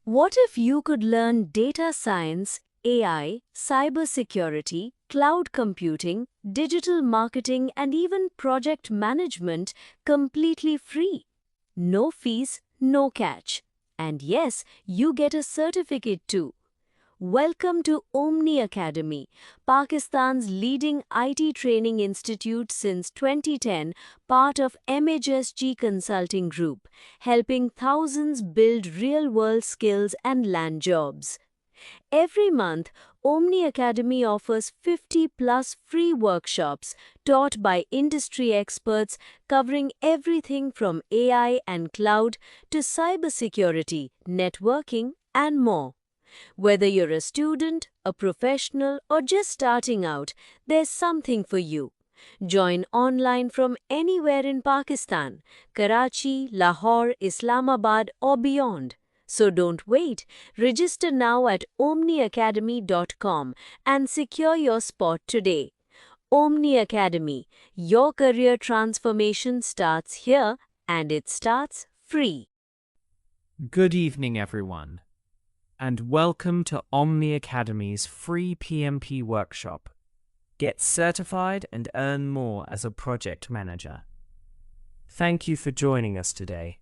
What if you could learn data science, AI, cybersecurity, cloud computing, digital marketing, and even project management completely free? No fees, no catch. And yes, you get a certificate too. Welcome to OMNI Academy, Pakistan's leading IT training institute since 2010, part of MHSG Consulting Group, helping thousands build real-world skills and land jobs. Every month, OMNI Academy offers 50+ free workshops taught by industry experts covering everything from AI and cloud to cybersecurity, networking, and more. Whether you're a student, a professional, or just starting out, there's something for you. Join online from anywhere in Pakistan, Karachi, Lahore, Islamabad, or beyond. So don't wait. Register now at omniacademy.com and secure your spot today. Omni Academy, your career transformation starts here and it starts free. Good evening, everyone, and welcome to OMNI Academy's free PMP workshop. Get certified and earn more as a project manager. Thank you for joining us today.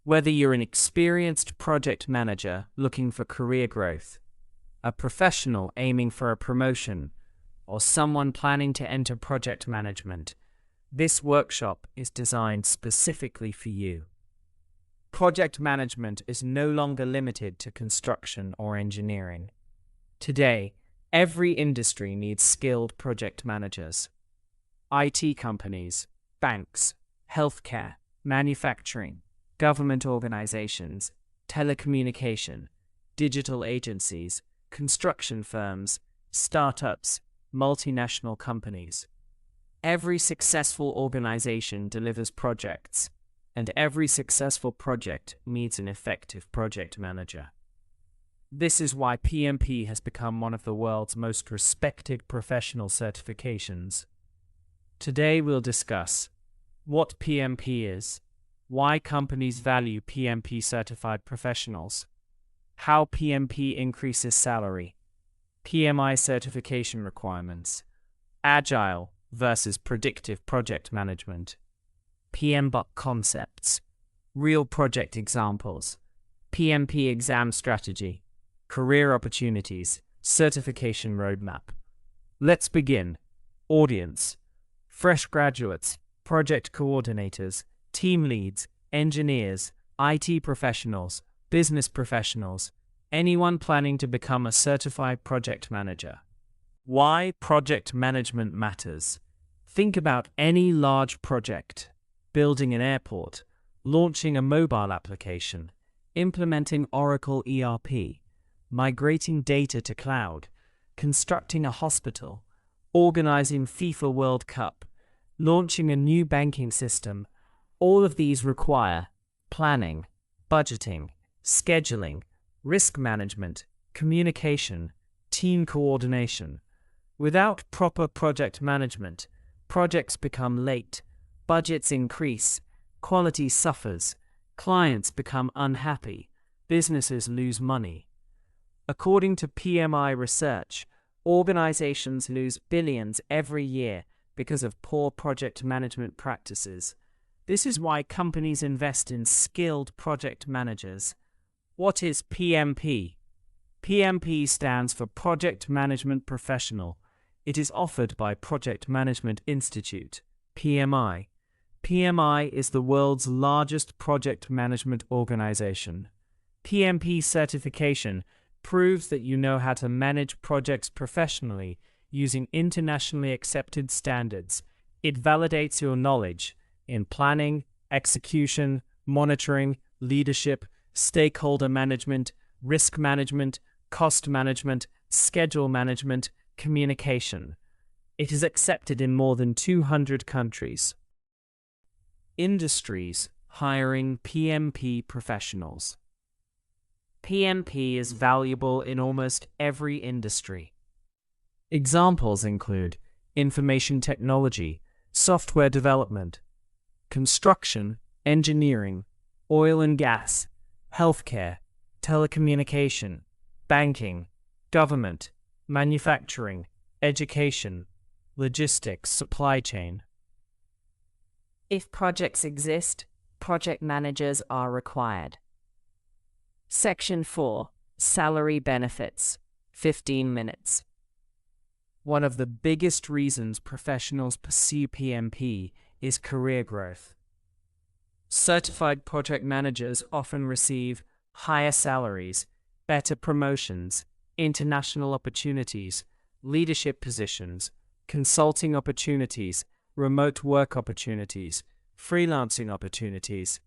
Whether you're an experienced project manager looking for career growth, a professional aiming for a promotion, or someone planning to enter project management, this workshop is designed specifically for you. Project management is no longer limited to construction or engineering. Today, every industry needs skilled project managers. IT companies, banks, healthcare, manufacturing, government organizations, telecommunication, digital agencies, construction firms, startups, multinational companies. Every successful organization delivers projects, and every successful project needs an effective project manager. This is why PMP has become one of the world's most respected professional certifications. Today we'll discuss what PMP is, why companies value PMP certified professionals, how PMP increases salary, PMI certification requirements, agile versus predictive project management, PMBOK concepts, real project examples, PMP exam strategy, career opportunities, certification roadmap. Let's begin. Audience: fresh graduates, project coordinators, team leads, engineers, IT professionals, business professionals, anyone planning to become a certified project manager. Why project management matters. Think about any large project: building an airport, launching a mobile application, implementing Oracle ERP, migrating data to cloud, constructing a hospital, organizing FIFA World Cup, launching a new banking system. All of these require planning, budgeting, scheduling, risk management, communication, team coordination. Without proper project management, projects become late, budgets increase, quality suffers, clients become unhappy, businesses lose money. According to PMI research, organizations lose billions every year because of poor project management practices. This is why companies invest in skilled project managers. What is PMP? PMP stands for Project Management Professional. It is offered by Project Management Institute, PMI. PMI is the world's largest project management organization. PMP certification proves that you know how to manage projects professionally using internationally accepted standards. It validates your knowledge in planning, execution, monitoring, leadership, stakeholder management, risk management, cost management, schedule management, communication. It is accepted in more than 200 countries. Industries hiring PMP professionals. PMP is valuable in almost every industry. Examples include information technology, software development, construction, engineering, oil and gas, healthcare, telecommunication, banking, government, manufacturing, education, logistics, supply chain. If projects exist, project managers are required. Section 4. Salary benefits. 15 minutes. One of the biggest reasons professionals pursue PMP is career growth. Certified project managers often receive higher salaries, better promotions, international opportunities, leadership positions, consulting opportunities, remote work opportunities, freelancing opportunities.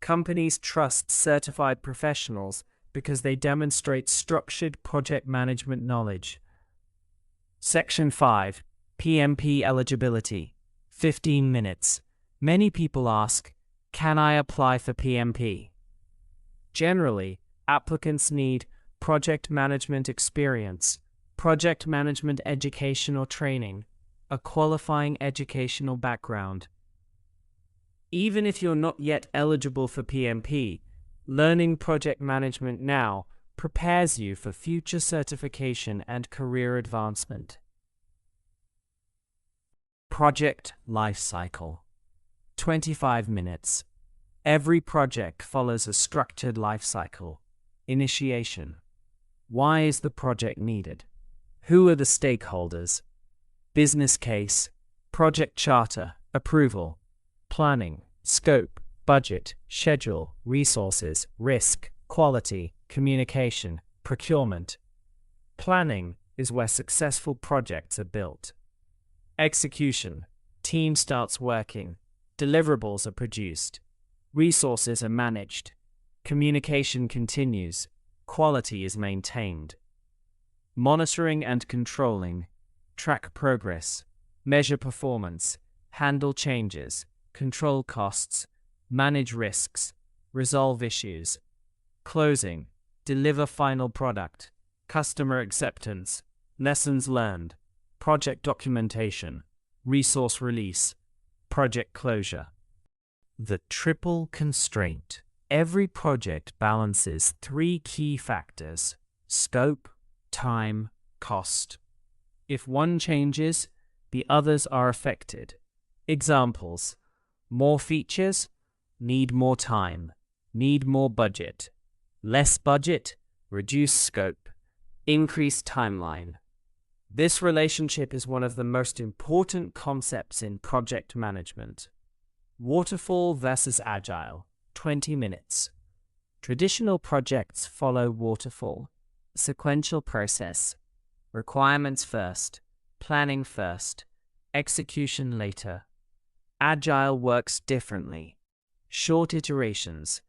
Companies trust certified professionals because they demonstrate structured project management knowledge. Section 5. PMP eligibility. 15 minutes. Many people ask, can I apply for PMP? Generally, applicants need project management experience, project management education or training, a qualifying educational background. Even if you're not yet eligible for PMP, learning project management now prepares you for future certification and career advancement. Project life cycle. 25 minutes. Every project follows a structured life cycle. Initiation. Why is the project needed? Who are the stakeholders? Business case, project charter, approval, planning, scope, budget, schedule, resources, risk, quality, communication, procurement. Planning is where successful projects are built. Execution. Team starts working. Deliverables are produced. Resources are managed. Communication continues. Quality is maintained. Monitoring and controlling. Track progress. Measure performance. Handle changes. Control costs. Manage risks. Resolve issues. Closing. Deliver final product. Customer acceptance. Lessons learned. Project documentation. Resource release. Project closure. The triple constraint. Every project balances three key factors: scope, time, cost. If one changes, the others are affected. Examples: more features, need more time, need more budget. Less budget, reduce scope, increase timeline. This relationship is one of the most important concepts in project management. Waterfall versus Agile. 20 minutes. Traditional projects follow waterfall. Sequential process. Requirements first. Planning first. Execution later. Agile works differently. Short iterations.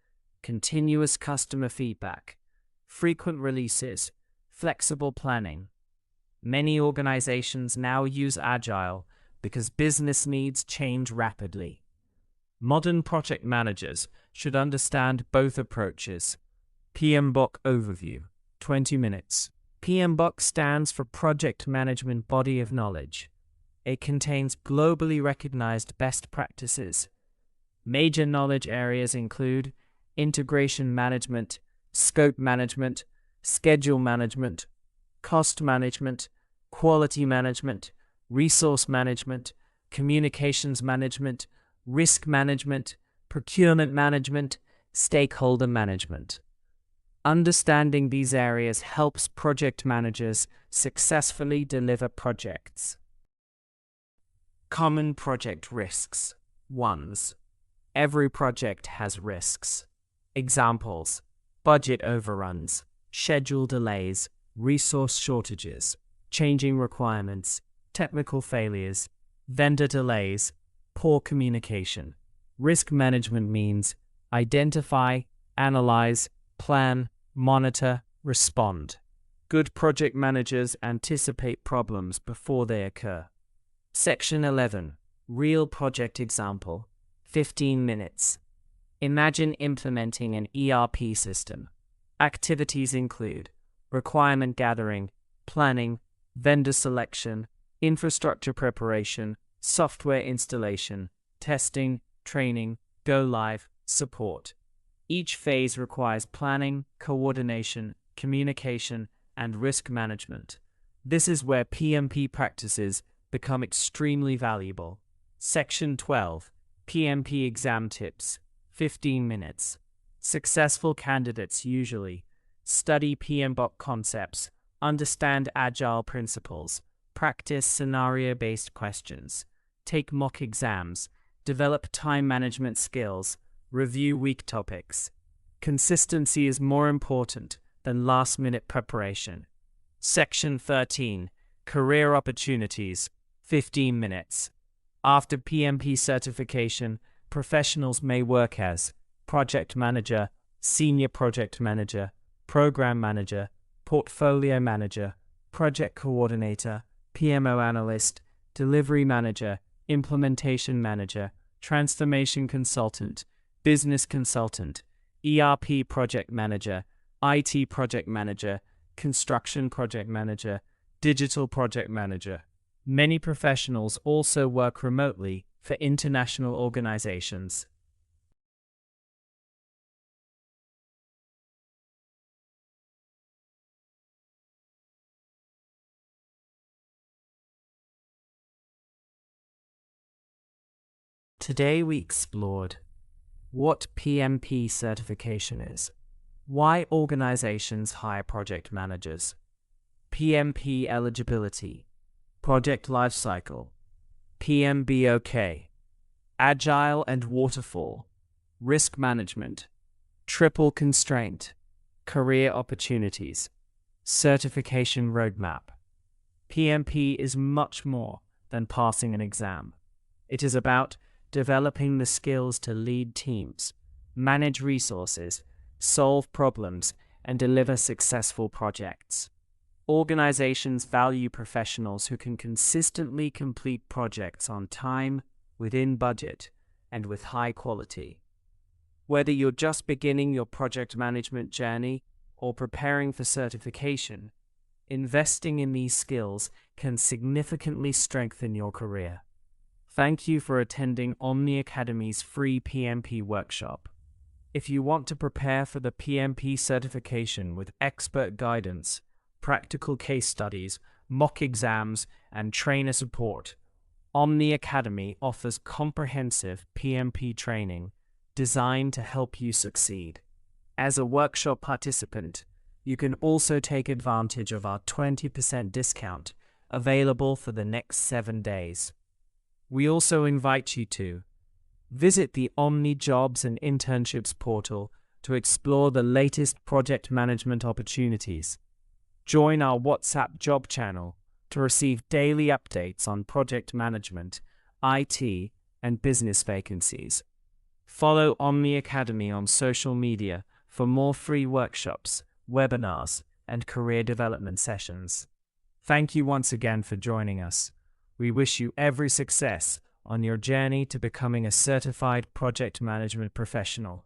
Continuous customer feedback. Frequent releases. Flexible planning. Many organizations now use Agile because business needs change rapidly. Modern project managers should understand both approaches. PMBOK overview, 20 minutes. PMBOK stands for Project Management Body of Knowledge. It contains globally recognized best practices. Major knowledge areas include integration management, scope management, schedule management, cost management, quality management, resource management, communications management, risk management, procurement management, stakeholder management. Understanding these areas helps project managers successfully deliver projects. Common project risks. 1. Every project has risks. Examples: budget overruns, schedule delays, resource shortages, changing requirements, technical failures, vendor delays, poor communication. Risk management means identify, analyze, plan, monitor, respond. Good project managers anticipate problems before they occur. Section 11. Real project example. 15 minutes. Imagine implementing an ERP system. Activities include requirement gathering, planning, vendor selection, infrastructure preparation, software installation, testing, training, go live, support. Each phase requires planning, coordination, communication, and risk management. This is where PMP practices become extremely valuable. Section 12. PMP exam tips. 15 minutes. Successful candidates usually study PMBOK concepts, understand agile principles, practice scenario-based questions, take mock exams, develop time management skills, review weak topics. Consistency is more important than last-minute preparation. Section 13. Career opportunities. 15 minutes. After PMP certification, professionals may work as project manager, senior project manager, program manager, portfolio manager, project coordinator, PMO analyst, delivery manager, implementation manager, transformation consultant, business consultant, ERP project manager, IT project manager, construction project manager, digital project manager. Many professionals also work remotely for international organizations. Today we explored what PMP certification is, why organizations hire project managers, PMP eligibility, project lifecycle, PMBOK, agile and waterfall, risk management, triple constraint, career opportunities, certification roadmap. PMP is much more than passing an exam. It is about developing the skills to lead teams, manage resources, solve problems, and deliver successful projects. Organizations value professionals who can consistently complete projects on time, within budget, and with high quality. Whether you're just beginning your project management journey or preparing for certification, investing in these skills can significantly strengthen your career. Thank you for attending OMNI Academy's free PMP workshop. If you want to prepare for the PMP certification with expert guidance, practical case studies, mock exams, and trainer support, OMNI Academy offers comprehensive PMP training designed to help you succeed. As a workshop participant, you can also take advantage of our 20% discount available for the next 7 days. We also invite you to visit the OMNI Jobs and Internships portal to explore the latest project management opportunities. Join our WhatsApp job channel to receive daily updates on project management, IT, and business vacancies. Follow OMNI Academy on social media for more free workshops, webinars, and career development sessions. Thank you once again for joining us. We wish you every success on your journey to becoming a certified project management professional.